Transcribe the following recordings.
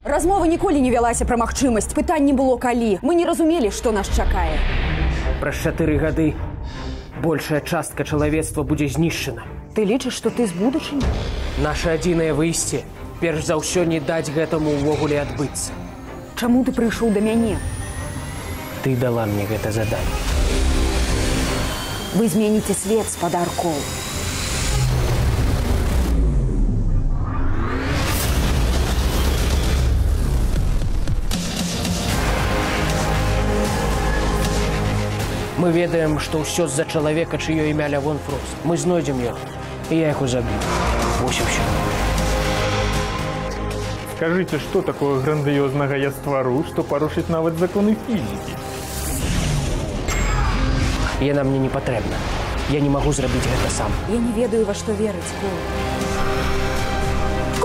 Размова ніколі не вялася пра магчымасць. Пытанне было калі. Мы не разумелі, што нас чакае. Праз 4 гады большая частка чалавецтва будзе знішчана. Ты лічыш, што ты з будучыні? Наша адзінае выйсце перш за ўсё не даць гэтаму ўвогуле адбыцца. Чаму ты прыйшоў да мяне? Ты дала мне гэта заданне. Вы зменіце свет, спадар Кол. Мы ведаем, што ўсё з-за чалавека, чыё імя Лявон Фрост. Мы знойдзем яго, і я яго заб'ю. Вось і ўсё. Скажите, что такое грандиозного я ствару, что порушить нават законы физики? Яна мне не патрэбна. Я не магу зрабіць гэта сам. Я не ведаю, во што верыць, Кол.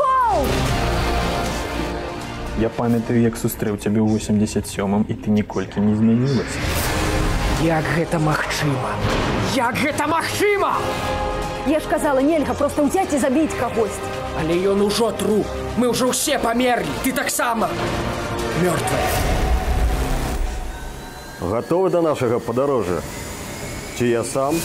Кол! Я памятаю, як сустрэў цябе ў 87-м, і ты ніколькі не змянілася. Як гэта магчыма? Як гэта магчыма? Я ж казала, нельга проста ўзяць і забіць кагось. Але ён ужо труп. Мы ўжо ўсе памерлі. Ты таксама мёртвая. Гатовы да нашага падарожжа? Ці я сам?